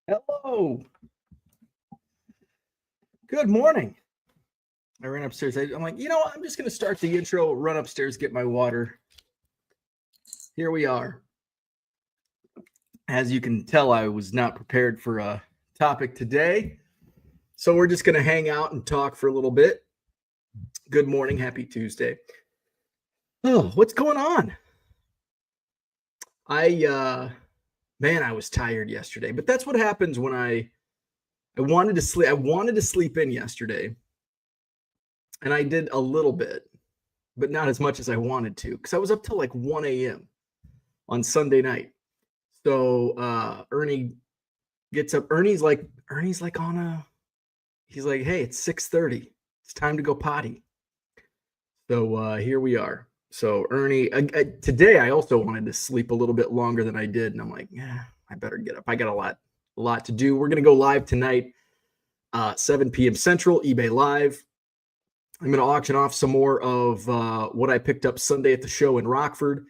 Hello. Good morning. I ran upstairs. I'm like, I'm just going to start the intro, run upstairs, get my water. Here we are. As you can tell, I was not prepared for a topic today. So we're just going to hang out and talk for a little bit. Good morning. Happy Tuesday. Oh, what's going on? I was tired yesterday, but that's what happens when I wanted to sleep. I wanted to sleep in yesterday, and I did a little bit, but not as much as I wanted to because I was up till like 1 a.m. on Sunday night. So Ernie gets up. Ernie's like he's like, hey, it's 6:30. It's time to go potty. So here we are. So Ernie, today I also wanted to sleep a little bit longer than I did, and I'm like, yeah, I better get up. I got a lot to do. We're gonna go live tonight, 7 p.m. Central, eBay Live. I'm gonna auction off some more of what I picked up Sunday at the show in Rockford.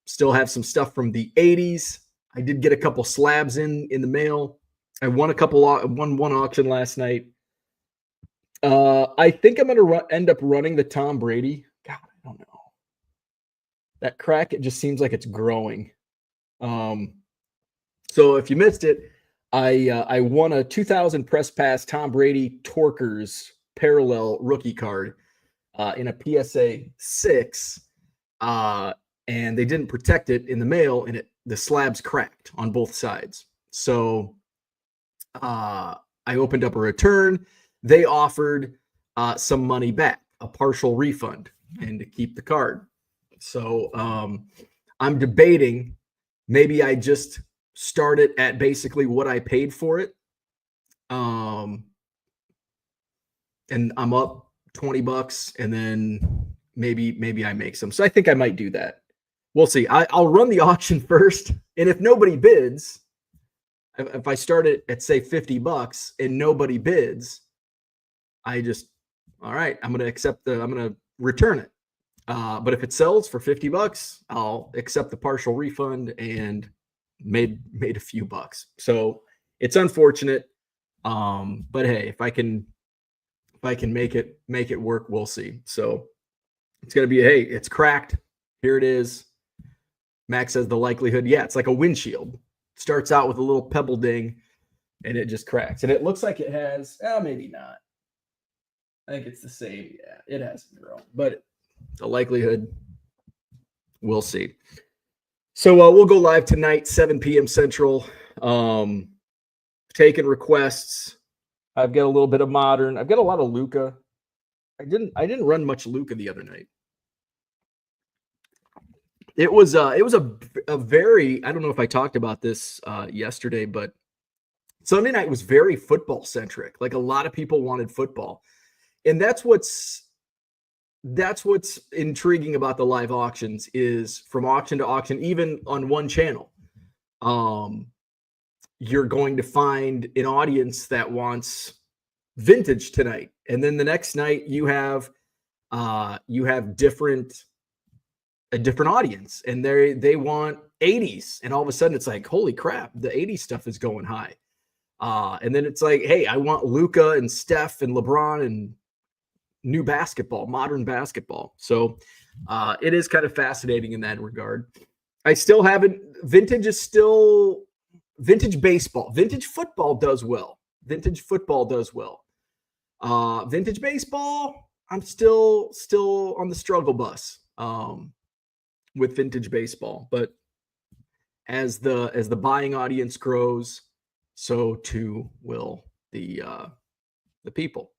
Still have some stuff from the 80s. I did get a couple slabs in the mail. I won one auction last night. I think I'm going to end up running the Tom Brady. God, I don't know. That crack, it just seems like it's growing. So if you missed it, I won a 2000 press pass Tom Brady Torkers parallel rookie card in a PSA 6. And they didn't protect it in the mail, and the slabs cracked on both sides. So I opened up a return. They offered some money back, a partial refund, and to keep the card. So I'm debating maybe I just start it at basically what I paid for it. And I'm up $20, and then maybe I make some. So I think I might do that. We'll see. I'll run the auction first, and if nobody bids, if I start it at say $50 and nobody bids, all right, I'm going to return it. But if it sells for $50, I'll accept the partial refund and made a few bucks. So it's unfortunate. But hey, if I can make it work, we'll see. So it's going to be, hey, it's cracked. Here it is. Max says the likelihood, yeah, it's like a windshield. Starts out with a little pebble ding, and it just cracks. And it looks like it has, maybe not. I think it's the same. Yeah, it hasn't grown. But the likelihood, we'll see. So we'll go live tonight, 7 p.m. Central. Taking requests. I've got a little bit of modern. I've got a lot of Luka. I didn't run much Luka the other night. It was a very, I don't know if I talked about this yesterday, but Sunday night was very football centric. Like a lot of people wanted football. And that's what's intriguing about the live auctions is from auction to auction, even on one channel, you're going to find an audience that wants vintage tonight. And then the next night you have a different audience, and they want 80s, and all of a sudden it's like, holy crap, the 80s stuff is going high. And then it's like, hey, I want Luka and Steph and LeBron and new basketball, modern basketball. So it is kind of fascinating in that regard. I still haven't, vintage baseball. Vintage football does well. Vintage baseball, I'm still on the struggle bus with vintage baseball. But as the buying audience grows, so too will the people.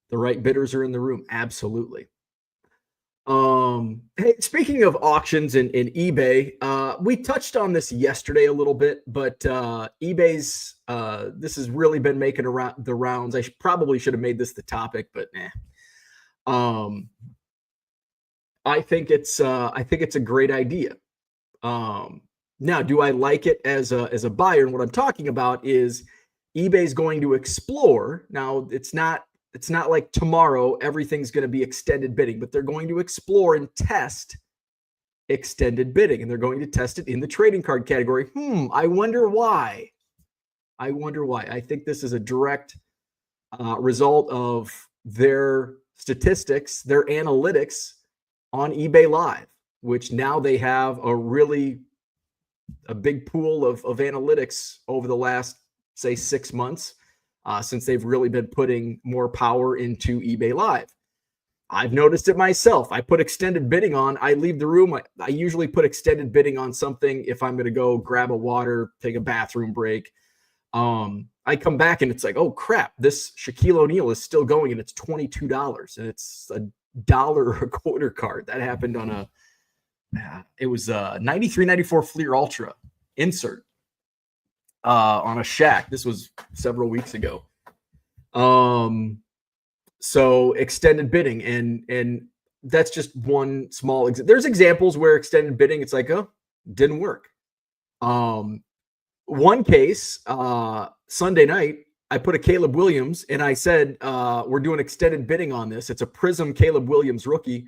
The right bidders are in the room. Absolutely. Hey, speaking of auctions and eBay, we touched on this yesterday a little bit, but eBay's this has really been making the rounds. I probably should have made this the topic, but I think it's a great idea. Now, do I like it as a buyer? And what I'm talking about is eBay's going to explore. Now, it's not like tomorrow everything's going to be extended bidding, but they're going to explore and test extended bidding, and they're going to test it in the trading card category. I wonder why. I wonder why. I think this is a direct result of their statistics, their analytics on eBay Live, which now they have a big pool of analytics over the last, say, 6 months, since they've really been putting more power into eBay Live. I've noticed it myself. I put extended bidding on. I leave the room. I usually put extended bidding on something if I'm going to go grab a water, take a bathroom break. I come back and it's like, oh crap, this Shaquille O'Neal is still going and it's $22 and it's $1.25 card. That happened on it was a 93, 94 Fleer Ultra insert on a Shaq. This was several weeks ago. So extended bidding, and that's just one small example. There's examples where extended bidding, it's like, oh, didn't work. One case, Sunday night, I put a Caleb Williams and I said, we're doing extended bidding on this. It's a Prism Caleb Williams rookie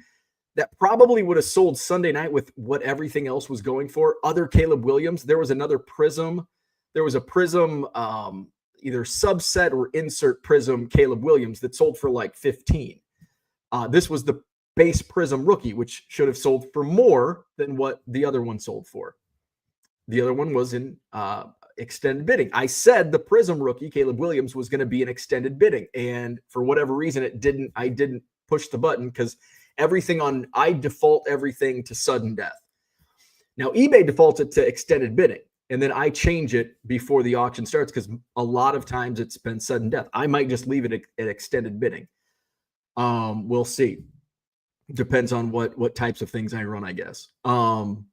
that probably would have sold Sunday night with what everything else was going for. Other Caleb Williams, there was another Prism. There was a Prism, either subset or insert Prism Caleb Williams that sold for like 15. This was the base Prism rookie, which should have sold for more than what the other one sold for. The other one was in extended bidding. I said the Prism rookie, Caleb Williams, was going to be an extended bidding. And for whatever reason, I didn't push the button because I default everything to sudden death. Now, eBay defaults it to extended bidding. And then I change it before the auction starts because a lot of times it's been sudden death. I might just leave it at extended bidding. We'll see. Depends on what types of things I run, I guess. And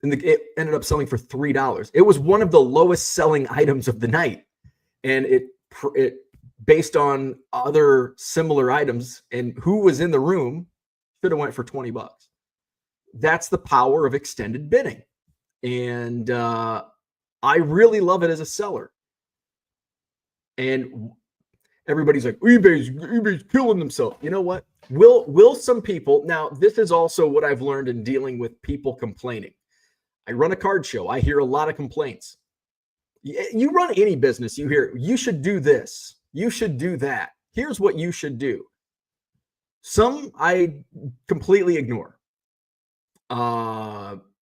it ended up selling for $3. It was one of the lowest selling items of the night. And it based on other similar items and who was in the room, should have went for $20. That's the power of extended bidding. And I really love it as a seller. And everybody's like, eBay's killing themselves. You know what? Will some people, now this is also what I've learned in dealing with people complaining. I run a card show. I hear a lot of complaints. You run any business, you hear, you should do this. You should do that. Here's what you should do. Some I completely ignore.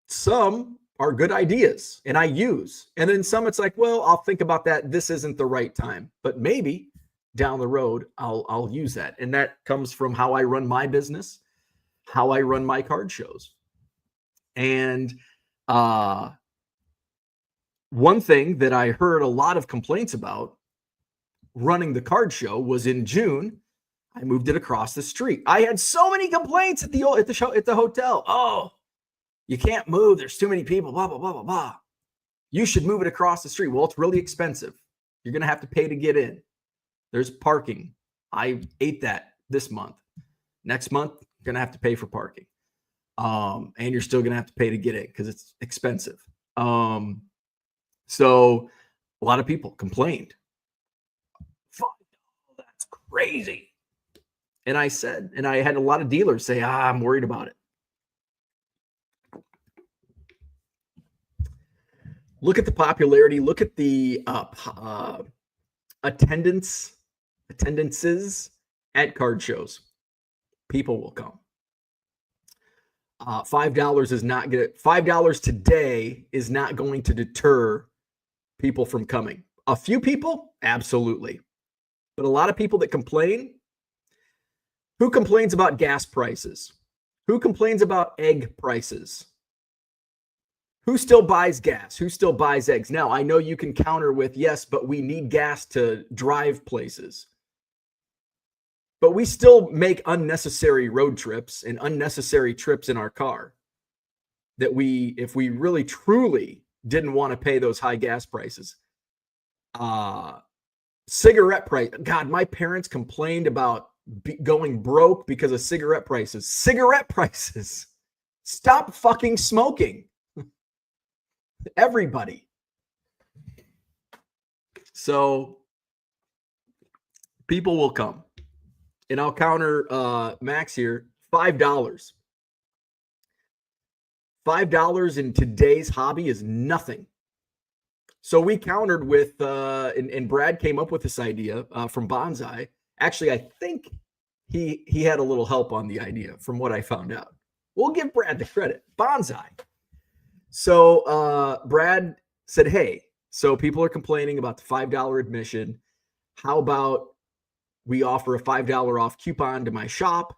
Some are good ideas and I use. And then some it's like, well, I'll think about that. This isn't the right time. But maybe down the road, I'll use that. And that comes from how I run my business, how I run my card shows. And one thing that I heard a lot of complaints about running the card show was in June, I moved it across the street. I had so many complaints at the hotel. Oh, you can't move. There's too many people, blah, blah, blah, blah, blah. You should move it across the street. Well, it's really expensive. You're going to have to pay to get in. There's parking. I ate that this month. Next month, you're going to have to pay for parking. And you're still going to have to pay to get in because it's expensive. So a lot of people complained. Fuck, that's crazy. And I said, and I had a lot of dealers say, I'm worried about it. Look at the popularity. Look at the attendances at card shows. People will come. $5 is not going to, $5 today is not going to deter people from coming. A few people, absolutely. But a lot of people that complain, who complains about gas prices? Who complains about egg prices? Who still buys gas? Who still buys eggs? Now, I know you can counter with, yes, but we need gas to drive places. But we still make unnecessary road trips and unnecessary trips in our car that if we really truly didn't want to pay those high gas prices. Cigarette price. God, my parents complained about going broke because of cigarette prices. Cigarette prices. Stop fucking smoking. Everybody. So people will come. And I'll counter Max here. $5. $5 in today's hobby is nothing. So we countered with, and Brad came up with this idea from Bonsai. Actually, I think he had a little help on the idea from what I found out. We'll give Brad the credit. Bonsai. So Brad said, hey, so people are complaining about the $5 admission. How about we offer a $5 off coupon to my shop?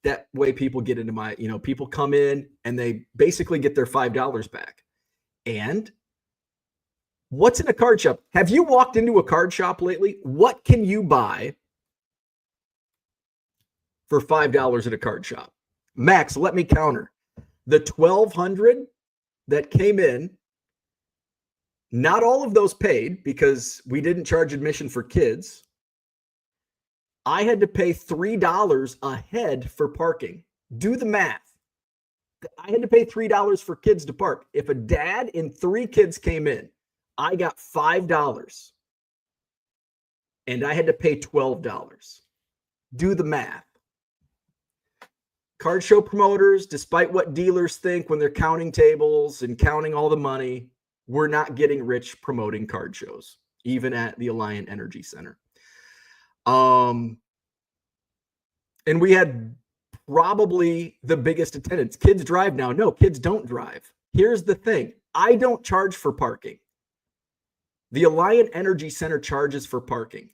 That way people get into my, people come in and they basically get their $5 back. And what's in a card shop? Have you walked into a card shop lately? What can you buy for $5 at a card shop? Max, let me counter. The 1,200 that came in, not all of those paid because we didn't charge admission for kids. I had to pay $3 a head for parking. Do the math. I had to pay $3 for kids to park. If a dad and 3 kids came in, I got $5 and I had to pay $12. Do the math. Card show promoters, despite what dealers think when they're counting tables and counting all the money, we're not getting rich promoting card shows, even at the Alliant Energy Center. And we had probably the biggest attendance. Kids drive now. No, kids don't drive. Here's the thing. I don't charge for parking. The Alliant Energy Center charges for parking.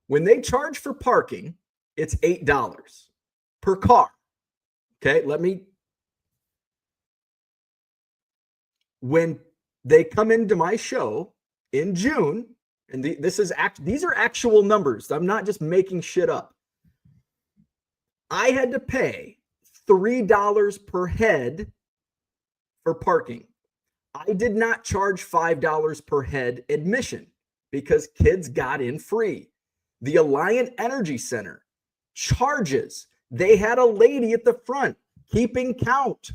When they charge for parking, it's $8 per car. Okay, when they come into my show in June, and these are actual numbers. I'm not just making shit up. I had to pay $3 per head for parking. I did not charge $5 per head admission because kids got in free. The Alliant Energy Center charges. They had a lady at the front keeping count.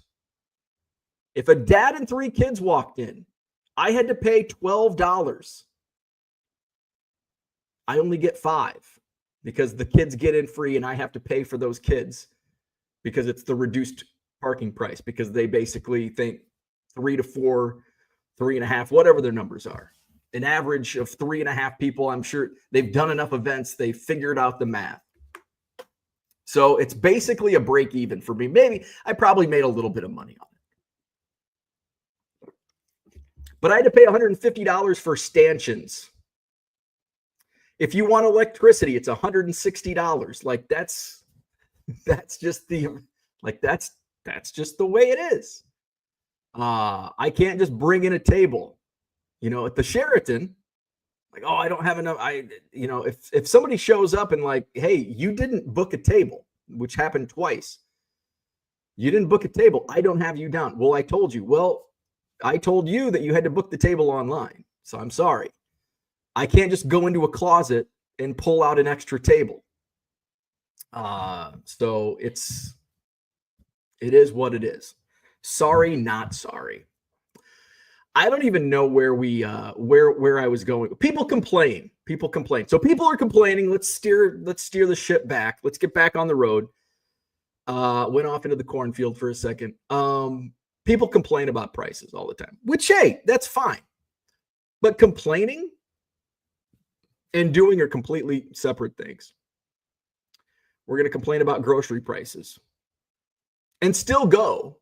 If a dad and 3 kids walked in, I had to pay $12. I only get 5 because the kids get in free and I have to pay for those kids because it's the reduced parking price because they basically think 3 to 4, 3.5, whatever their numbers are. An average of 3.5 people. I'm sure they've done enough events. They figured out the math. So it's basically a break even for me. Maybe I probably made a little bit of money on it. But I had to pay $150 for stanchions. If you want electricity, it's $160. Like that's just the way it is. I can't just bring in a table. At the Sheraton, like, oh, I don't have enough. If somebody shows up and like, hey, you didn't book a table, which happened twice. You didn't book a table. I don't have you down. Well, I told you. Well, I told you that you had to book the table online. So I'm sorry. I can't just go into a closet and pull out an extra table. So it is what it is. Sorry, not sorry. I don't even know where I was going. People complain. So people are complaining. Let's steer the ship back. Let's get back on the road. Went off into the cornfield for a second. People complain about prices all the time, which, hey, that's fine. But complaining and doing are completely separate things. We're going to complain about grocery prices and still go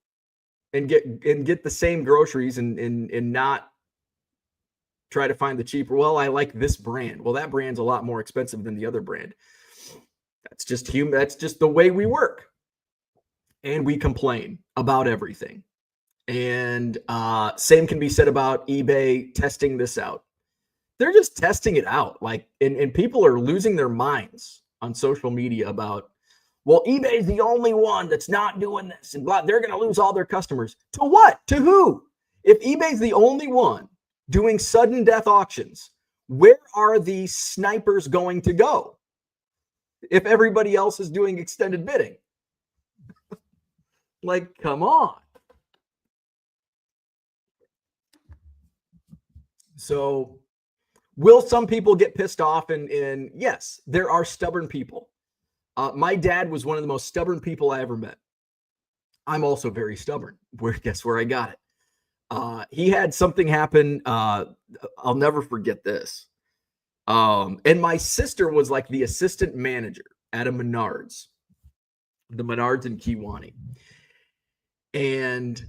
and get the same groceries and not try to find the cheaper. Well, I like this brand. Well, that brand's a lot more expensive than the other brand. That's just human. That's just the way we work. And we complain about everything. And same can be said about eBay testing this out. They're just testing it out. Like, and people are losing their minds on social media about, well, eBay's the only one that's not doing this and blah. They're going to lose all their customers. To what? To who? If eBay's the only one doing sudden death auctions, where are the snipers going to go if everybody else is doing extended bidding? Like, come on. So will some people get pissed off? And yes, there are stubborn people. My dad was one of the most stubborn people I ever met. I'm also very stubborn. Guess where I got it? He had something happen. I'll never forget this. And my sister was like the assistant manager at a Menards, the Menards in Kewanee. And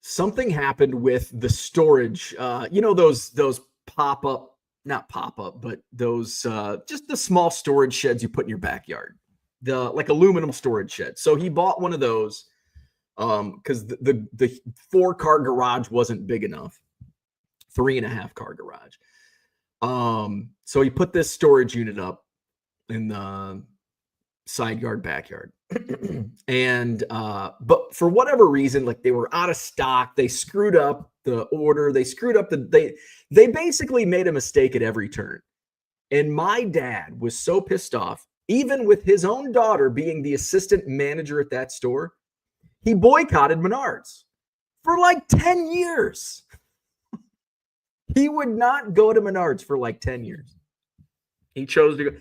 something happened with the storage. Those pop-up, not pop-up, but those just the small storage sheds you put in your backyard, the like aluminum storage shed. So he bought one of those because the 4-car garage wasn't big enough, 3.5-car garage. So he put this storage unit up in the side yard, backyard. And but for whatever reason, like they were out of stock, they screwed up the order, they screwed up they basically made a mistake at every turn. And my dad was so pissed off, even with his own daughter being the assistant manager at that store, he boycotted Menards for like 10 years. He would not go to Menards for like 10 years. He chose to go.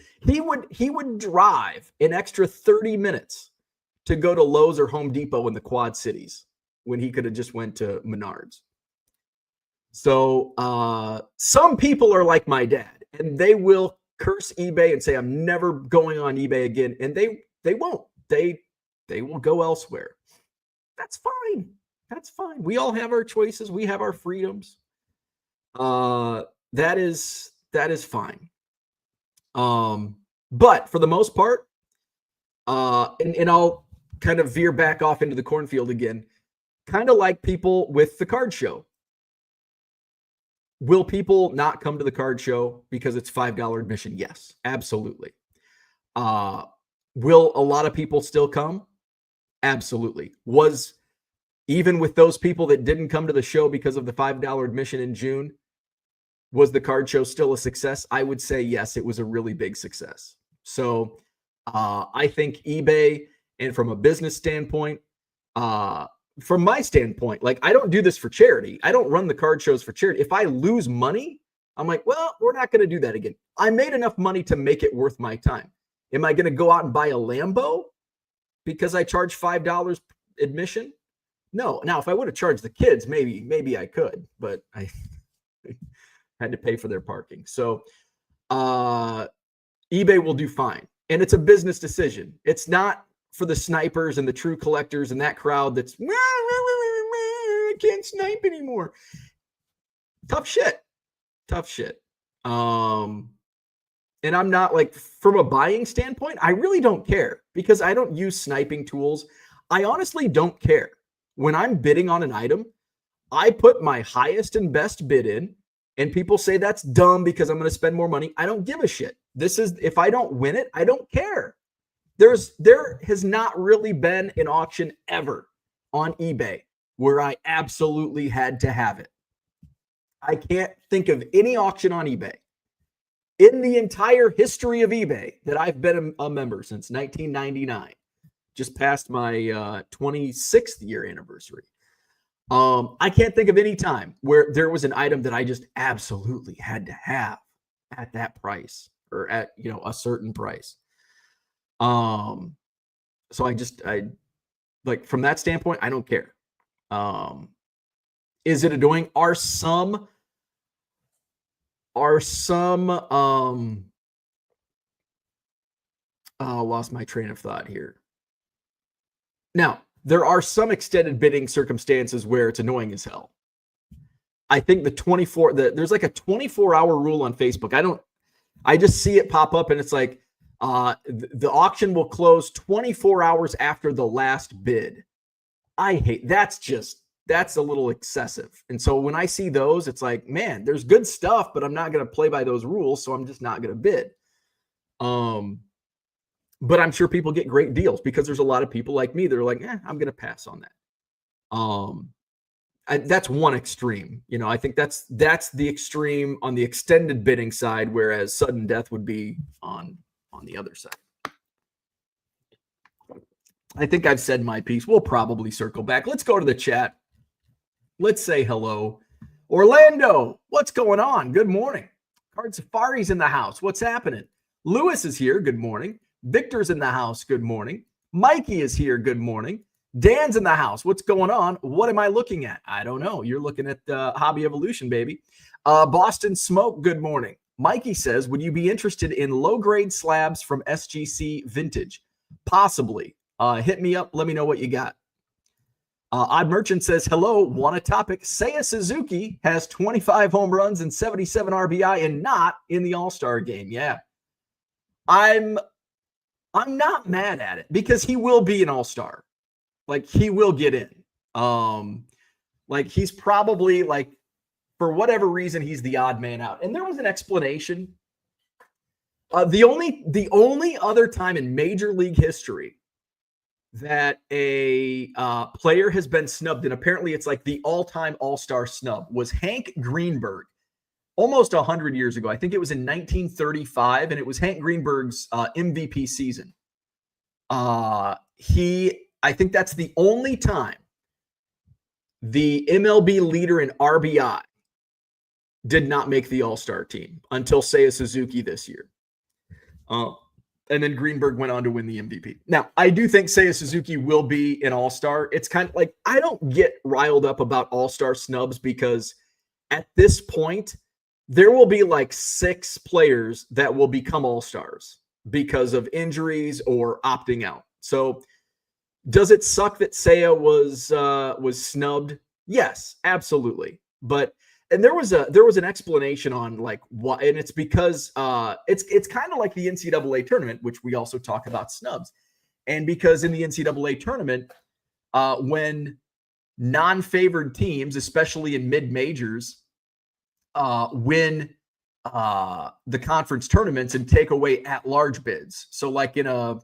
He would drive an extra 30 minutes to go to Lowe's or Home Depot in the Quad Cities when he could have just went to Menards. So some people are like my dad, and they will curse eBay and say, I'm never going on eBay again. And they won't. They will go elsewhere. That's fine. That's fine. We all have our choices. We have our freedoms. That is fine. But for the most part, and I'll kind of veer back off into the cornfield again, kind of like people with the card show. Will people not come to the card show because it's $5 admission? Yes, absolutely. Will a lot of people still come? Absolutely. Was even with those people that didn't come to the show because of the $5 admission in June, was the card show still a success? I would say yes, it was a really big success. So I think eBay, and from a business standpoint, from my standpoint, like I don't do this for charity. I don't run the card shows for charity. If I lose money, I'm like, well, we're not going to do that again. I made enough money to make it worth my time. Am I going to go out and buy a Lambo because I charge $5 admission? No. Now, if I would have charged the kids, maybe I could, but I had to pay for their parking. So eBay will do fine. And it's a business decision. It's not for the snipers and the true collectors and that crowd that's, I can't snipe anymore. Tough shit. And I'm not like, from a buying standpoint, I really don't care because I don't use sniping tools. I honestly don't care. When I'm bidding on an item, I put my highest and best bid in, and people say that's dumb because I'm going to spend more money. I don't give a shit. If I don't win it, I don't care. There has not really been an auction ever on eBay where I absolutely had to have it. I can't think of any auction on eBay in the entire history of eBay that I've been a member since 1999, just past my 26th year anniversary. I can't think of any time where there was an item that I just absolutely had to have at that price or at, a certain price. So I like, from that standpoint, I don't care. Is it annoying? Are some lost my train of thought here. Now, there are some extended bidding circumstances where it's annoying as hell. I think there's like a 24-hour rule on Facebook. I just see it pop up and it's like, the auction will close 24 hours after the last bid. I hate that's a little excessive. And so when I see those, it's like, man, there's good stuff, but I'm not going to play by those rules. So I'm just not going to bid. But I'm sure people get great deals because there's a lot of people like me that are like, I'm going to pass on that. That's one extreme. I think that's the extreme on the extended bidding side, whereas sudden death would be on the other side. I think I've said my piece. We'll probably circle back. Let's go to the chat. Let's say hello. Orlando, what's going on? Good morning. Card Safari's in the house. What's happening? Lewis is here. Good morning. Victor's in the house. Good morning. Mikey is here. Good morning. Dan's in the house. What's going on? What am I looking at? I don't know. You're looking at Hobby Evolution, baby. Boston Smoke, good morning. Mikey says, would you be interested in low-grade slabs from SGC Vintage? Possibly. Hit me up. Let me know what you got. Odd Merchant says, hello, want a topic? Seiya Suzuki has 25 home runs and 77 RBI and not in the All-Star game. Yeah. I'm not mad at it because he will be an All-Star. Like, he will get in. Like, he's probably, like, for whatever reason, he's the odd man out. And there was an explanation. The only other time in Major League history that a player has been snubbed, and apparently it's like the all-time all-star snub, was Hank Greenberg almost 100 years ago. I think it was in 1935, and it was Hank Greenberg's MVP season. I think that's the only time the MLB leader in RBI did not make the all-star team until Seiya Suzuki this year. And then Greenberg went on to win the MVP. Now, I do think Seiya Suzuki will be an all-star. It's kind of like, I don't get riled up about all-star snubs because at this point, there will be like 6 players that will become all-stars because of injuries or opting out. So does it suck that Seiya was snubbed? Yes, absolutely. And there was an explanation on like why, and it's because it's kind of like the NCAA tournament, which we also talk about snubs, and because in the NCAA tournament, when non-favored teams, especially in mid-majors, win the conference tournaments and take away at-large bids. So like in a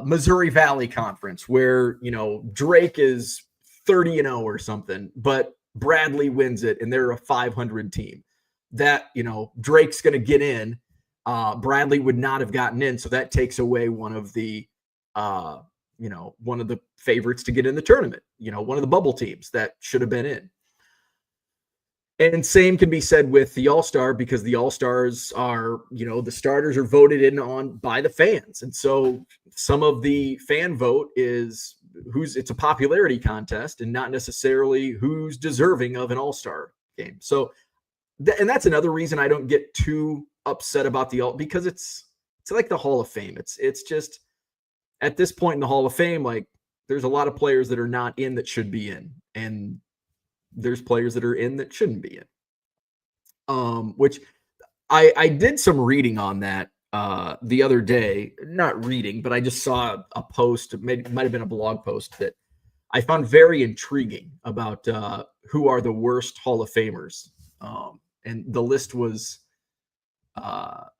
Missouri Valley Conference where Drake is 30-0 or something, but Bradley wins it and they're a 500 team, that Drake's going to get in. Bradley would not have gotten in, so that takes away one of the favorites to get in the tournament, one of the bubble teams that should have been in. And same can be said with the All-Star, because the All-Stars are, the starters are voted in on by the fans. And so some of the fan vote is it's a popularity contest and not necessarily who's deserving of an All-Star game. So, and that's another reason I don't get too upset about because it's like the Hall of Fame. It's just at this point in the Hall of Fame, like there's a lot of players that are not in that should be in, and there's players that are in that shouldn't be in. Which I did some reading on that the other day. Not reading, but I just saw a post. It might have been a blog post that I found very intriguing about who are the worst Hall of Famers. And the list was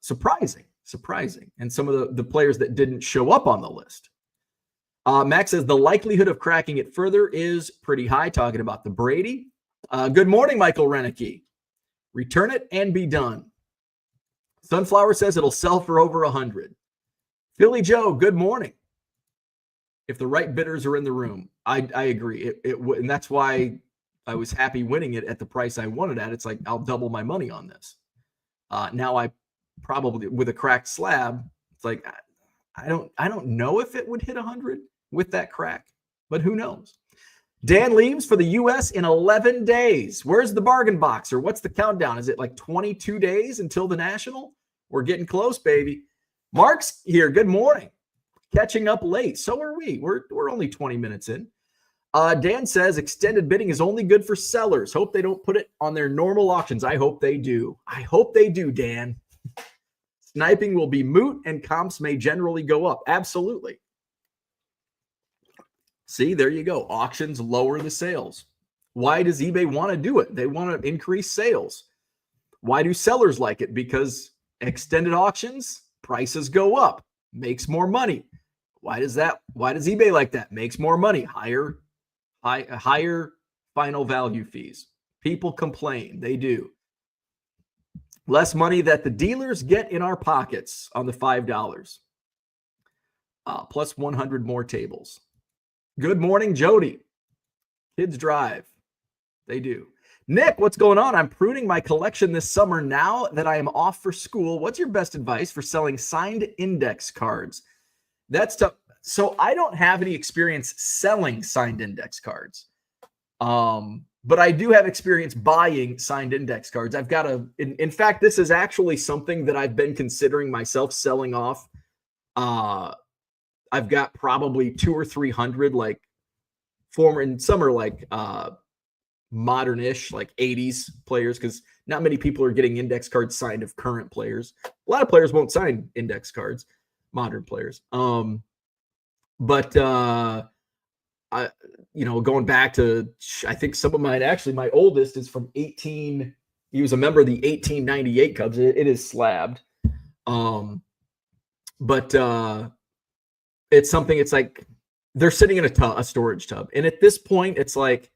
surprising. And some of the players that didn't show up on the list. Max says the likelihood of cracking it further is pretty high, talking about the Brady. Good morning, Michael Renicky. Return it and be done. Sunflower says it'll sell for over 100. Philly Joe, good morning. If the right bidders are in the room, I agree. And that's why I was happy winning it at the price I wanted at. It's like, I'll double my money on this. Now I probably, with a cracked slab, it's like, I don't know if it would hit 100 with that crack, but who knows? Dan leaves for the U.S. in 11 days. Where's the bargain box, or what's the countdown? Is it like 22 days until the National? We're getting close, baby. Mark's here. Good morning. Catching up late. So are we. We're only 20 minutes in. Dan says extended bidding is only good for sellers. Hope they don't put it on their normal auctions. I hope they do. I hope they do, Dan. Sniping will be moot and comps may generally go up. Absolutely. See, there you go. Auctions lower the sales. Why does eBay want to do it? They want to increase sales. Why do sellers like it? Because extended auctions, prices go up, makes more money. Why does eBay like that? Makes more money. Higher final value fees. People complain. They do. Less money that the dealers get in our pockets on the $5. Plus 100 more tables. Good morning, Jody. Kids drive. They do. Nick, what's going on? I'm pruning my collection this summer now that I am off for school. What's your best advice for selling signed index cards? That's tough. So I don't have any experience selling signed index cards. But I do have experience buying signed index cards. I've got in fact, this is actually something that I've been considering myself selling off. I've got probably 200 or 300 like former, and some are like modern-ish, like 80s players, because not many people are getting index cards signed of current players. A lot of players won't sign index cards, modern players. But I, going back to, I think some of mine, actually, my oldest is from he was a member of the 1898 Cubs. It is slabbed. But it's something, it's like they're sitting in a storage tub. And at this point, it's like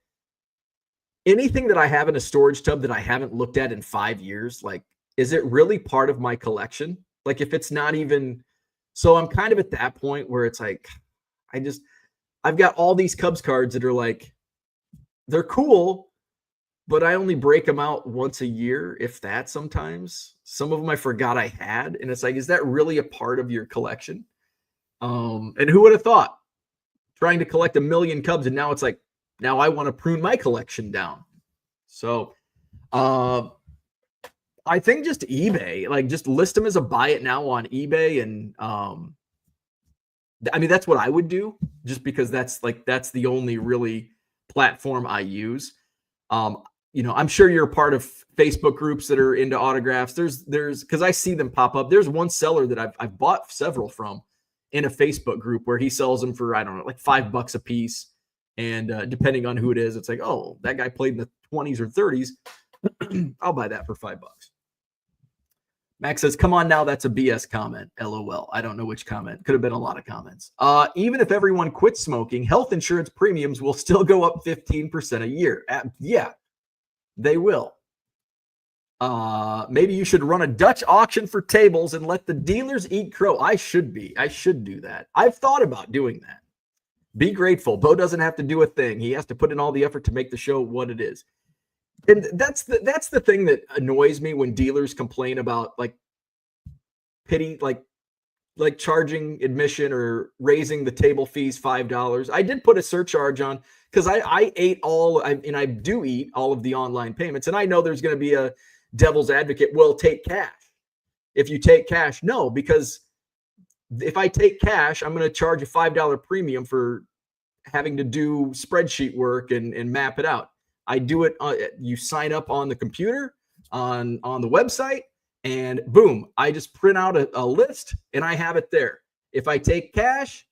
anything that I have in a storage tub that I haven't looked at in 5 years, like, is it really part of my collection? Like, if it's not even, so I'm kind of at that point where it's like, I've got all these Cubs cards that are like, they're cool, but I only break them out once a year, if that sometimes. Some of them I forgot I had. And it's like, is that really a part of your collection? And who would have thought? Trying to collect 1 million Cubs, and now it's like, now I want to prune my collection down. So I think just eBay, like just list them as a buy it now on eBay. And I mean, that's what I would do, just because that's the only really platform I use. I'm sure you're a part of Facebook groups that are into autographs. There's because I see them pop up. There's one seller that I've bought several from in a Facebook group where he sells them for, I don't know, like $5 a piece. And depending on who it is, it's like, oh, that guy played in the 20s or 30s. I'll buy that for $5. Max says, come on now, that's a BS comment. LOL. I don't know which comment. Could have been a lot of comments. Even if everyone quits smoking, health insurance premiums will still go up 15% a year. Yeah, they will. Maybe you should run a Dutch auction for tables and let the dealers eat crow. I should do that. I've thought about doing that. Be grateful. Bo doesn't have to do a thing. He has to put in all the effort to make the show what it is. And that's the thing that annoys me when dealers complain about like charging admission or raising the table fees $5. I did put a surcharge on because I do eat all of the online payments, and I know there's going to be a devil's advocate. Well, take cash. If you take cash, no, because if I take cash, I'm going to charge a $5 premium for having to do spreadsheet work and map it out. I do it. You sign up on the computer, on the website, and boom, I just print out a list and I have it there. If I take cash,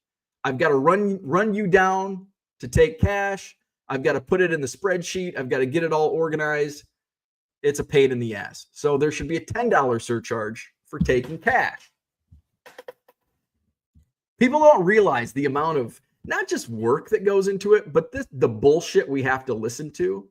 I've got to run you down to take cash. I've got to put it in the spreadsheet. I've got to get it all organized. It's a pain in the ass. So there should be a $10 surcharge for taking cash. People don't realize the amount of not just work that goes into it, but the bullshit we have to listen to.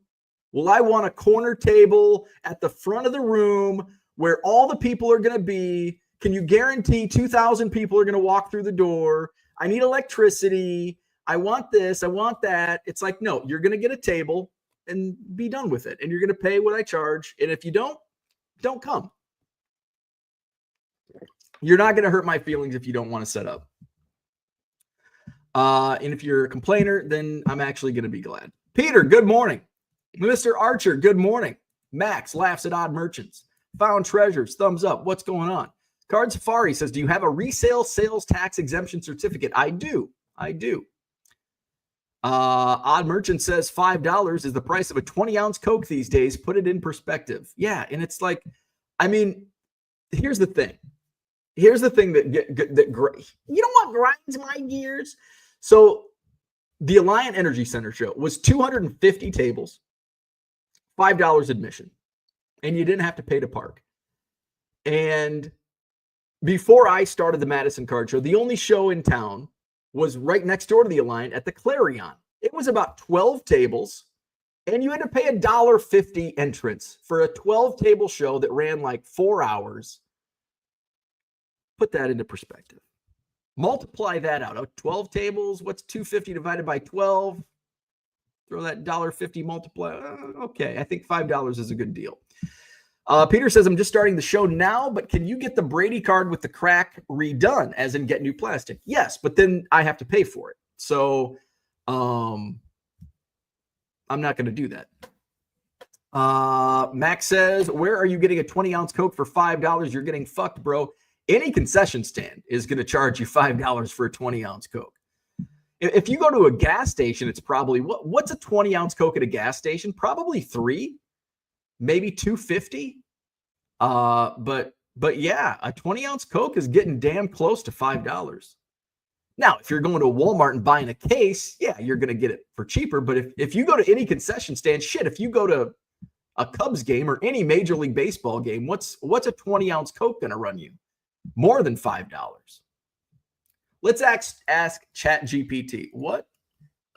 Well, I want a corner table at the front of the room where all the people are going to be. Can you guarantee 2,000 people are going to walk through the door? I need electricity. I want this. I want that. It's like, no, you're going to get a table and be done with it. And you're going to pay what I charge. And if you don't come. You're not going to hurt my feelings if you don't want to set up. And if you're a complainer, then I'm actually going to be glad. Peter, good morning. Mr. Archer, good morning. Max laughs at odd merchants. Found treasures, thumbs up. What's going on? Card Safari says, do you have a resale sales tax exemption certificate? I do. Odd Merchant says $5 is the price of a 20-ounce Coke these days. Put it in perspective. Yeah, and it's like, I mean, here's the thing. Here's the thing that you know what grinds my gears? So the Alliant Energy Center show was 250 tables, $5 admission, and you didn't have to pay to park. And before I started the Madison Card Show, the only show in town was right next door to the Alliant at the Clarion. It was about 12 tables, and you had to pay $1.50 entrance for a 12-table show that ran like 4 hours. Put that into perspective. Multiply that out. 12 tables, what's 250 divided by 12? Throw that $1.50 multiply. Okay, I think $5 is a good deal. Peter says, I'm just starting the show now, but can you get the Brady card with the crack redone, as in get new plastic? Yes, but then I have to pay for it. So I'm not going to do that. Max says, where are you getting a 20-ounce Coke for $5? You're getting fucked, bro. Any concession stand is going to charge you $5 for a 20-ounce Coke. If you go to a gas station, it's probably, what's a 20-ounce Coke at a gas station? Probably $3, maybe $2.50. But yeah, a 20-ounce Coke is getting damn close to $5. Now, if you're going to Walmart and buying a case, yeah, you're going to get it for cheaper. But if you go to any concession stand, if you go to a Cubs game or any Major League Baseball game, what's a 20-ounce Coke going to run you? More than $5. Let's ask ChatGPT.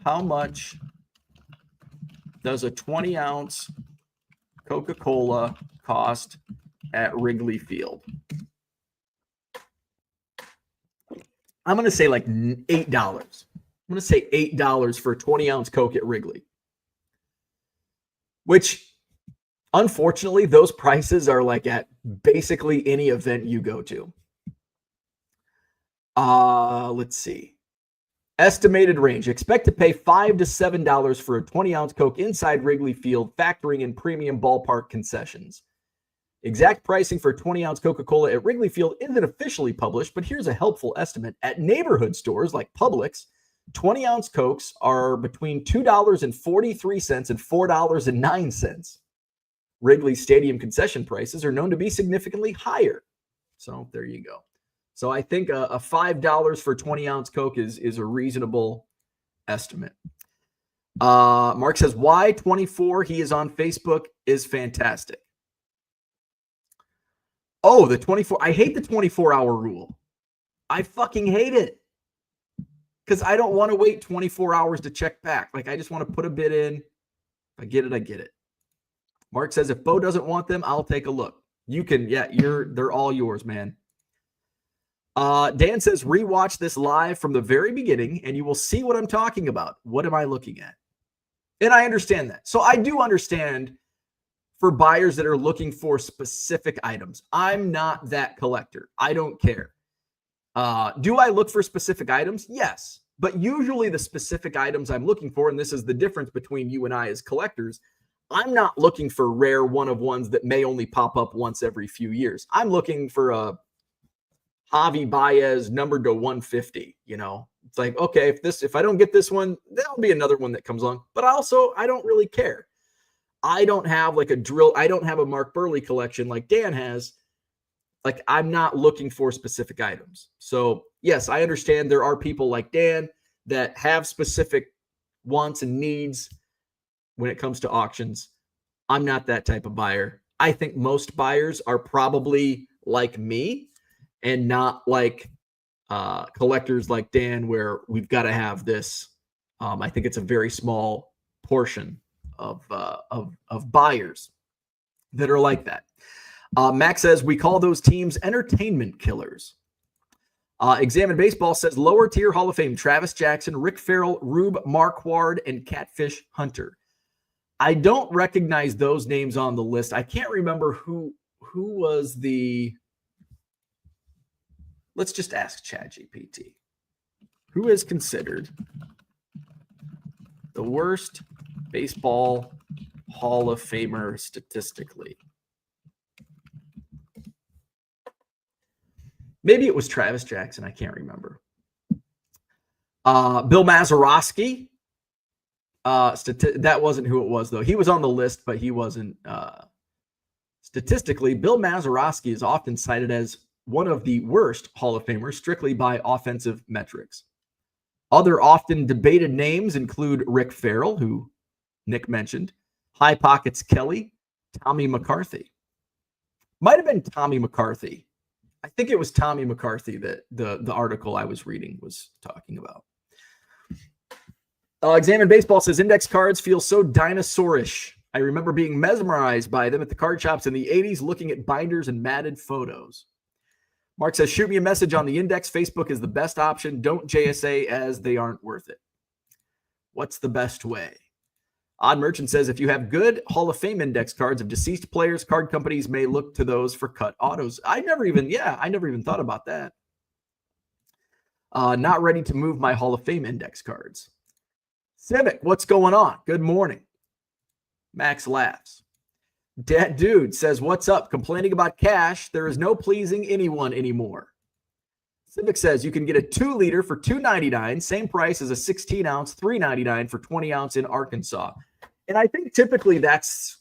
How much does a 20-ounce Coca-Cola cost at Wrigley Field? I'm going to say like $8. I'm going to say $8 for a 20-ounce Coke at Wrigley. Which, unfortunately, those prices are like at basically any event you go to. Let's see. Estimated range. Expect to pay $5 to $7 for a 20-ounce Coke inside Wrigley Field, factoring in premium ballpark concessions. Exact pricing for 20-ounce Coca-Cola at Wrigley Field isn't officially published, but here's a helpful estimate. At neighborhood stores like Publix, 20-ounce Cokes are between $2.43 and $4.09. Wrigley Stadium concession prices are known to be significantly higher. So there you go. So I think a $5 for 20-ounce Coke is a reasonable estimate. Mark says, why 24? He is on Facebook is fantastic. Oh, the 24. I hate the 24-hour rule. I fucking hate it. Because I don't want to wait 24 hours to check back. Like, I just want to put a bid in. If I get it, I get it. Mark says, if Bo doesn't want them, I'll take a look. You can, yeah, they're all yours, man. Dan says, rewatch this live from the very beginning, and you will see what I'm talking about. What am I looking at? And I understand that. So I do understand for buyers that are looking for specific items. I'm not that collector. I don't care. Do I look for specific items? Yes. But usually the specific items I'm looking for, and this is the difference between you and I as collectors, I'm not looking for rare one-of-ones that may only pop up once every few years. I'm looking for a Javi Baez numbered to 150, you know. It's like, okay, if I don't get this one, there'll be another one that comes along. But also, I don't really care. I don't have like I don't have a Mark Burley collection like Dan has. Like, I'm not looking for specific items. So, yes, I understand there are people like Dan that have specific wants and needs when it comes to auctions. I'm not that type of buyer. I think most buyers are probably like me and not like collectors like Dan, where we've got to have this. I think it's a very small portion of buyers that are like that. Max says, we call those teams entertainment killers. Examine Baseball says, lower tier Hall of Fame, Travis Jackson, Rick Farrell, Rube Marquard, and Catfish Hunter. I don't recognize those names on the list. I can't remember who was the... Let's just ask ChatGPT. Who is considered the worst baseball Hall of Famer statistically? Maybe it was Travis Jackson. I can't remember. Bill Mazeroski. That wasn't who it was, though. He was on the list, but he wasn't. Statistically, Bill Mazeroski is often cited as one of the worst Hall of Famers, strictly by offensive metrics. Other often debated names include Rick Farrell, who Nick mentioned, High Pockets Kelly, Tommy McCarthy. Might have been Tommy McCarthy. I think it was Tommy McCarthy that the article I was reading was talking about. Examine Baseball says, index cards feel so dinosaurish. I remember being mesmerized by them at the card shops in the 80s, looking at binders and matted photos. Mark says, shoot me a message on the index. Facebook is the best option. Don't JSA as they aren't worth it. What's the best way? Odd Merchant says, if you have good Hall of Fame index cards of deceased players, card companies may look to those for cut autos. I never even thought about that. Not ready to move my Hall of Fame index cards. Civic, what's going on? Good morning. Max laughs. Dad Dude says, what's up? Complaining about cash. There is no pleasing anyone anymore. Civic says you can get a 2-liter for $2.99, same price as a 16-ounce, $3.99 for 20 ounce in Arkansas. And I think typically that's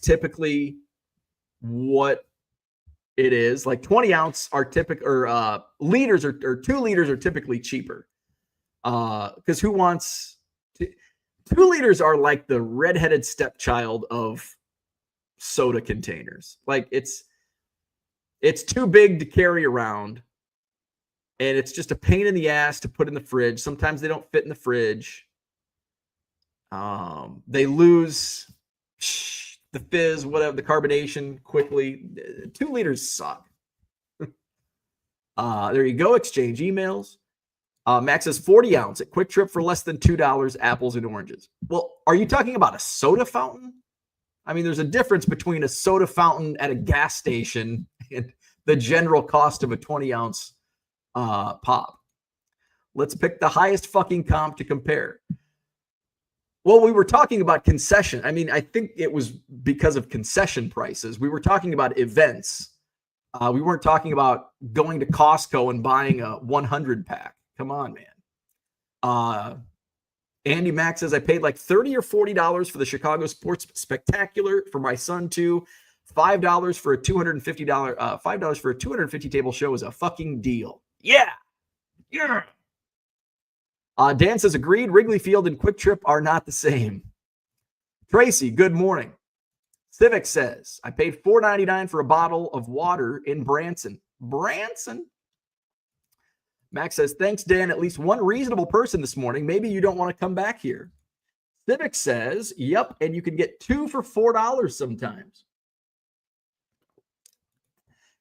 typically what it is. Like 20 ounce are typical, or liters or 2 liters are typically cheaper. Because who wants 2 liters are like the redheaded stepchild of soda containers. Like it's too big to carry around. And it's just a pain in the ass to put in the fridge. Sometimes they don't fit in the fridge. They lose the fizz, whatever, the carbonation quickly. 2 liters suck. There you go. Exchange emails. Max says 40 ounce at Quick Trip for less than $2, apples and oranges. Well, are you talking about a soda fountain? I mean, there's a difference between a soda fountain at a gas station and the general cost of a 20 ounce pop. Let's pick the highest fucking comp to compare. Well, we were talking about concession. I mean, I think it was because of concession prices. We were talking about events. We weren't talking about going to Costco and buying a 100 pack. Come on, man. Andy Max says I paid like $30 or $40 for the Chicago Sports Spectacular for my son too. $5 for a $250 $5 for a 250 table show is a fucking deal. Yeah. Dan says, agreed. Wrigley Field and Quick Trip are not the same. Tracy, good morning. Civic says, I paid $4.99 for a bottle of water in Branson. Max says, thanks, Dan. At least one reasonable person this morning. Maybe you don't want to come back here. Civic says, yep, and you can get 2 for $4 sometimes.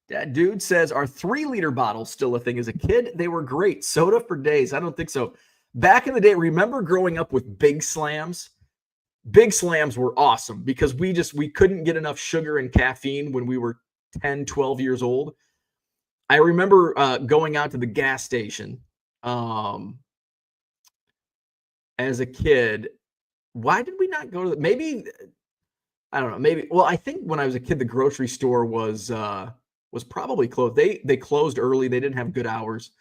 That dude says, are 3-liter bottles still a thing? As a kid, they were great. Soda for days. I don't think so. Back in the day, remember growing up with Big Slams? Big Slams were awesome because we couldn't get enough sugar and caffeine when we were 10, 12 years old. I remember going out to the gas station as a kid. Why did we not go to maybe, I don't know, maybe, well, I think when I was a kid, the grocery store was probably closed. They closed early. They didn't have good hours.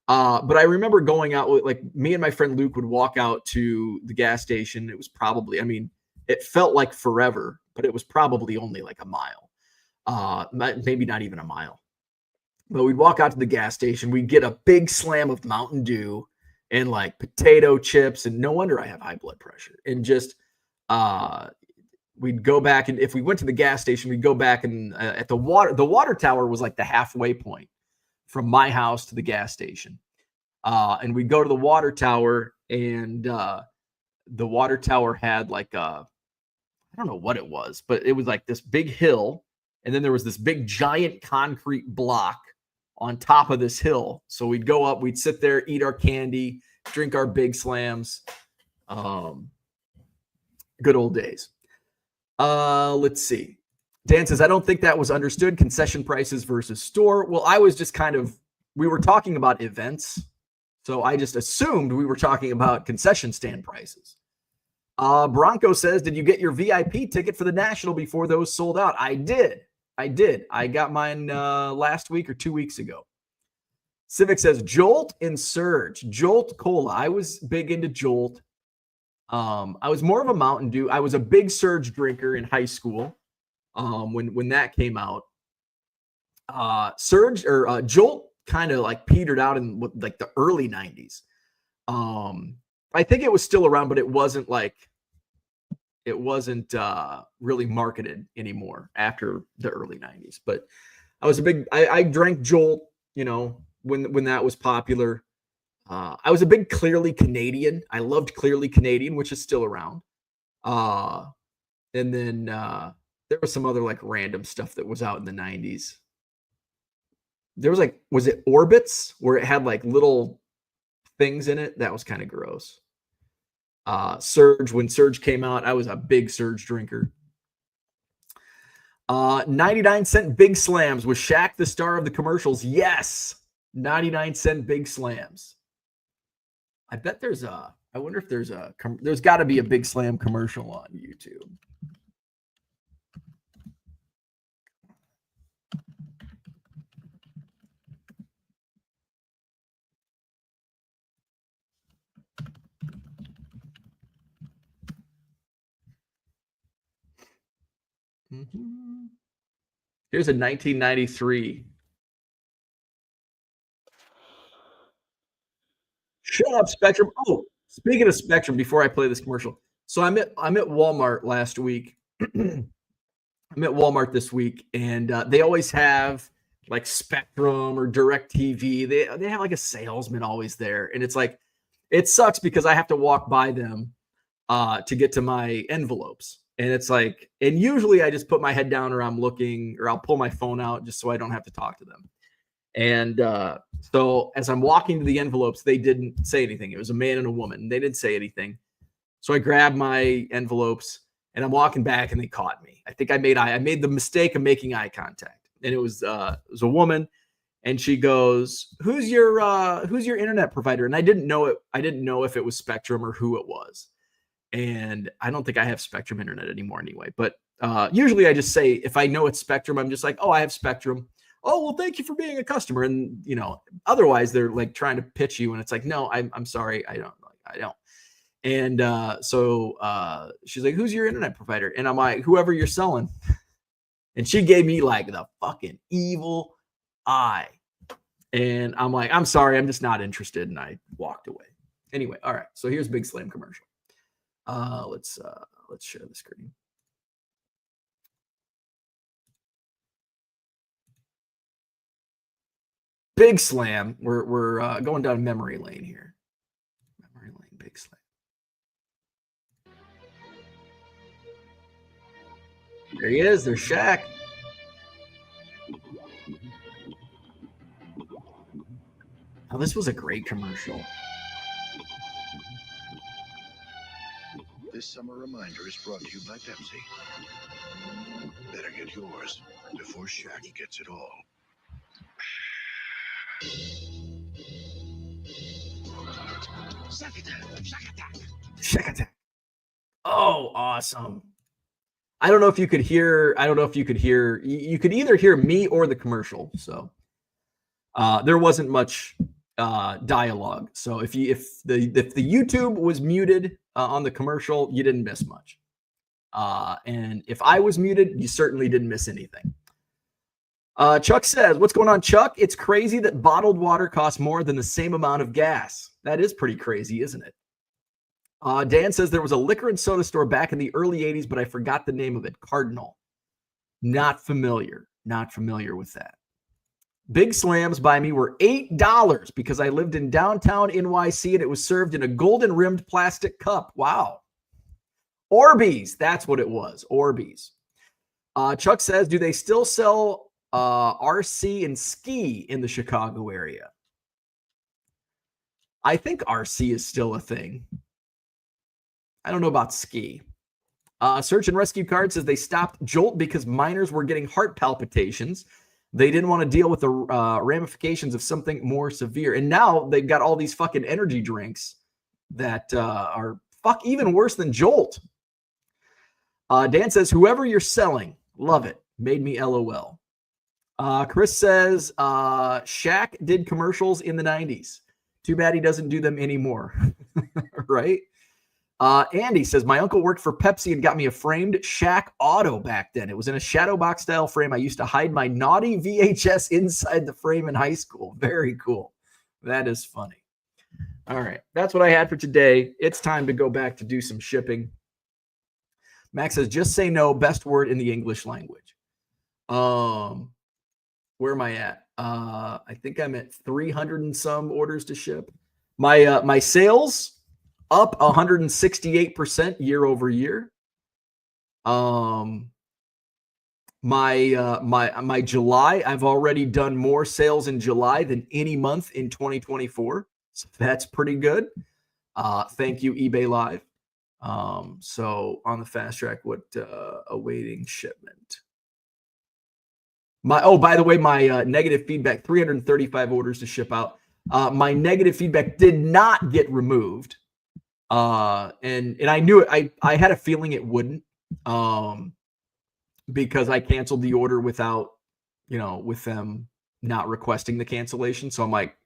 But I remember going out with, like, me and my friend Luke would walk out to the gas station. It was probably, I mean, it felt like forever, but it was probably only like a mile. Maybe not even a mile. But we'd walk out to the gas station. We'd get a big slam of Mountain Dew and like potato chips. And no wonder I have high blood pressure. And just, we'd go back, and if we went to the gas station, we'd go back and at the water tower was like the halfway point from my house to the gas station. And we'd go to the water tower, and the water tower had like I don't know what it was, but it was like this big hill. And then there was this big giant concrete block on top of this hill. So we'd go up, we'd sit there, eat our candy, drink our Big Slams. Good old days. Let's see. Dan says, I don't think that was understood. Concession prices versus store. Well, I was just we were talking about events. So I just assumed we were talking about concession stand prices. Bronco says, did you get your VIP ticket for the National before those sold out? I did. I got mine last week or 2 weeks ago. Civic says, Jolt and Surge. Jolt Cola. I was big into Jolt. I was more of a Mountain Dew. I was a big Surge drinker in high school when that came out. Surge or Jolt kind of like petered out in like the early 90s. I think it was still around, but it wasn't really marketed anymore after the early 90s. But I was I drank Jolt, when that was popular. I was a big Clearly Canadian. I loved Clearly Canadian, which is still around. And then there was some other like random stuff that was out in the 90s. There was was it Orbits, where it had like little things in it? That was kind of gross. Surge, when Surge came out, I was a big Surge drinker. 99-cent Big Slams. Was Shaq the star of the commercials? Yes. 99-cent Big Slams. I bet I wonder if there's got to be a Big Slam commercial on YouTube. Here's a 1993. Shut up, Spectrum. Oh, speaking of Spectrum, before I play this commercial, so I'm at Walmart last week. I'm at Walmart this week, and they always have like Spectrum or DirecTV. They have like a salesman always there, and it's like it sucks because I have to walk by them to get to my envelopes. And it's like, and usually I just put my head down or I'm looking or I'll pull my phone out just so I don't have to talk to them. And so as I'm walking to the envelopes, they didn't say anything. It was a man and a woman. They didn't say anything. So I grabbed my envelopes and I'm walking back and they caught me. I think I made the mistake of making eye contact. And it was a woman. And she goes, who's your internet provider? And I didn't know it. I didn't know if it was Spectrum or who it was. And I don't think I have Spectrum internet anymore anyway. But usually I just say, if I know it's Spectrum, I'm just like, oh, I have Spectrum. Oh, well, thank you for being a customer. And, you know, otherwise they're like trying to pitch you. And it's like, no, I'm sorry. I don't. And so she's like, who's your internet provider? And I'm like, whoever you're selling. And she gave me like the fucking evil eye. And I'm like, I'm sorry, I'm just not interested. And I walked away. Anyway, all right. So here's Big Slam commercial. Let's share the screen. Big Slam. We're going down memory lane here. Memory lane, Big Slam. There he is. There's Shaq. Oh, this was a great commercial. This summer reminder is brought to you by Pepsi. Better get yours before Shaq gets it all. Shaq attack. Oh, awesome. I don't know if you could hear. You could either hear me or the commercial. So there wasn't much dialogue. So if the YouTube was muted on the commercial, you didn't miss much. And if I was muted, you certainly didn't miss anything. Chuck says, what's going on, Chuck? It's crazy that bottled water costs more than the same amount of gas. That is pretty crazy, isn't it? Dan says there was a liquor and soda store back in the early 80s, but I forgot the name of it. Cardinal. Not familiar with that. Big Slams by me were $8 because I lived in downtown NYC and it was served in a golden rimmed plastic cup. Wow. Orbeez. That's what it was. Orbeez. Chuck says, do they still sell RC and ski in the Chicago area? I think RC is still a thing. I don't know about ski. Search and Rescue Card says they stopped Jolt because miners were getting heart palpitations. They didn't want to deal with the ramifications of something more severe. And now they've got all these fucking energy drinks that are even worse than Jolt. Dan says, whoever you're selling, love it. Made me LOL. Chris says, Shaq did commercials in the 90s. Too bad he doesn't do them anymore. Right? Andy says, my uncle worked for Pepsi and got me a framed Shaq Auto back then. It was in a shadow box style frame. I used to hide my naughty VHS inside the frame in high school. Very cool. That is funny. All right. That's what I had for today. It's time to go back to do some shipping. Max says, just say no. Best word in the English language. Where am I at? I think I'm at 300 and some orders to ship. My sales up 168% year over year. My July, I've already done more sales in July than any month in 2024. So that's pretty good. Thank you, eBay Live. So on the fast track, what awaiting shipment? By the way, my negative feedback, 335 orders to ship out. My negative feedback did not get removed. And I knew it. I had a feeling it wouldn't, because I canceled the order without, with them not requesting the cancellation. So I'm like,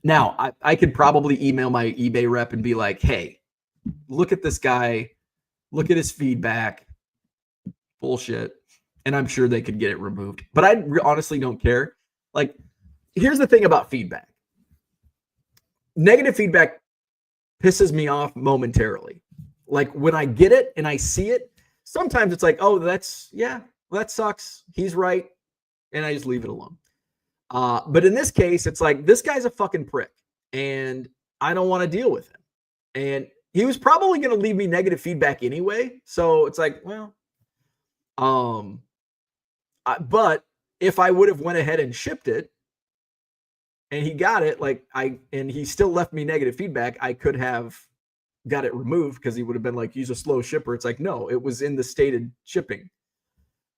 now I could probably email my eBay rep and be like, hey, look at this guy, look at his feedback, bullshit. And I'm sure they could get it removed, but I honestly don't care. Like, here's the thing about feedback. Negative feedback pisses me off momentarily. Like when I get it and I see it, sometimes it's like, oh, that sucks. He's right. And I just leave it alone. But in this case, it's like, this guy's a fucking prick and I don't want to deal with him. And he was probably going to leave me negative feedback anyway. So it's like, well, but if I would have went ahead and shipped it and he got it, and he still left me negative feedback, I could have got it removed because he would have been like, use a slow shipper. It's like, no, it was in the stated shipping.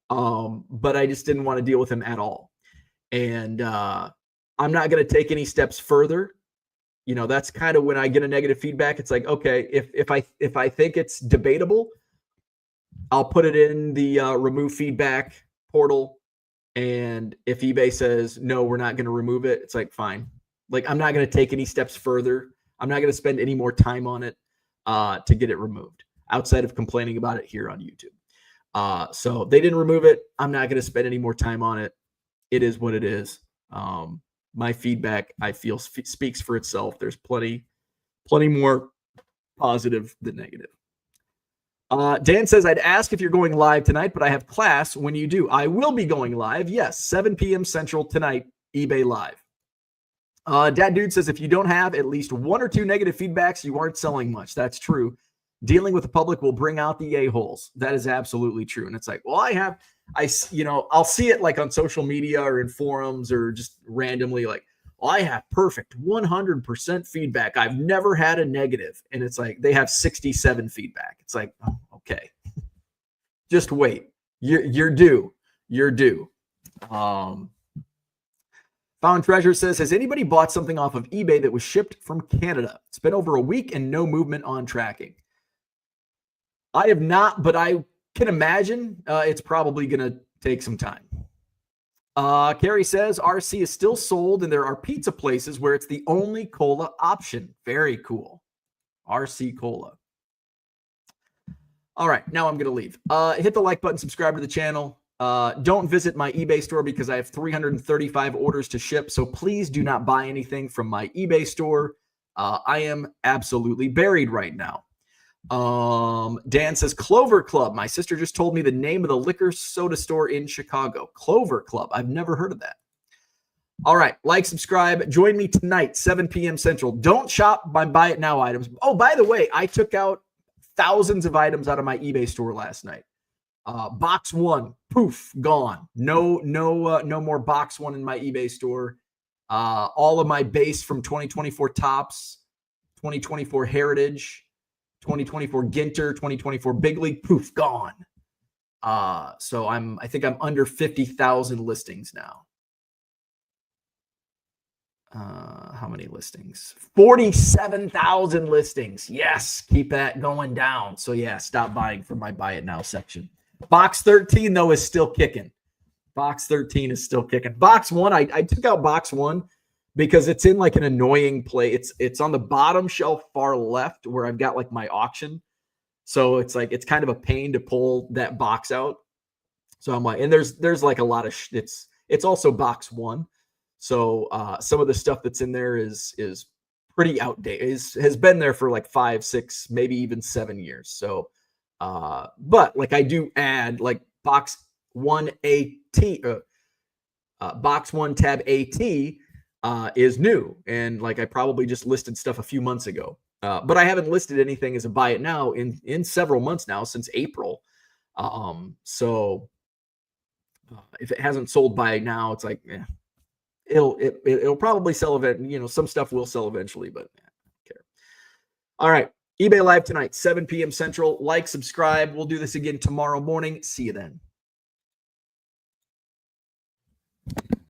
But I just didn't want to deal with him at all. And I'm not going to take any steps further. That's kind of when I get a negative feedback. It's like, okay, if I think it's debatable, I'll put it in the remove feedback portal. And if eBay says, no, we're not going to remove it, it's like, fine. Like, I'm not going to take any steps further. I'm not going to spend any more time on it to get it removed outside of complaining about it here on YouTube. So they didn't remove it. I'm not going to spend any more time on it. It is what it is. My feedback, I feel, speaks for itself. There's plenty more positive than negative. Dan says, I'd ask if you're going live tonight, but I have class when you do. I will be going live. Yes, 7 p.m. Central tonight, eBay Live. Dad Dude says, if you don't have at least 1 or 2 negative feedbacks, you aren't selling much. That's true. Dealing with the public will bring out the a-holes. That is absolutely true. And it's like, well, I'll see it like on social media or in forums or just randomly like, well, I have perfect 100% feedback. I've never had a negative. And it's like, they have 67 feedback. It's like, oh, okay, just wait. You're due. You're due. Found Treasure says, has anybody bought something off of eBay that was shipped from Canada? It's been over a week and no movement on tracking. I have not, but I can imagine it's probably going to take some time. Carrie says, RC is still sold and there are pizza places where it's the only cola option. Very cool. RC Cola. All right, now I'm going to leave. Hit the like button, subscribe to the channel. Don't visit my eBay store because I have 335 orders to ship. So please do not buy anything from my eBay store. I am absolutely buried right now. Dan says, Clover Club. My sister just told me the name of the liquor soda store in Chicago. Clover Club. I've never heard of that. All right. Like, subscribe. Join me tonight, 7 p.m. Central. Don't shop my buy it now items. Oh, by the way, I took out thousands of items out of my eBay store last night. Box 1, poof, gone. No more box 1 in my eBay store. All of my base from 2024 Topps, 2024 Heritage, 2024 Ginter, 2024 Big League, poof, gone. So I think I'm under 50,000 listings now. How many listings? 47,000 listings. Yes, keep that going down. So yeah, stop buying from my buy it now section. Box 13 though is still kicking. Box 13 is still kicking. Box 1, I took out box 1 because it's in like an annoying place. It's on the bottom shelf far left where I've got like my auction. So it's like, it's kind of a pain to pull that box out. So I'm like, and there's like a lot of, it's also box 1. So some of the stuff that's in there is pretty outdated, has been there for like 5, 6, maybe even 7 years. So, but like I do add like box 1 AT, box 1 tab AT, is new. And like, I probably just listed stuff a few months ago, but I haven't listed anything as a buy it now in several months now, since April. So if it hasn't sold by now, it's like, it'll probably sell event. Some stuff will sell eventually, but I don't care. All right. eBay Live tonight, 7 p.m. Central. Like, subscribe. We'll do this again tomorrow morning. See you then.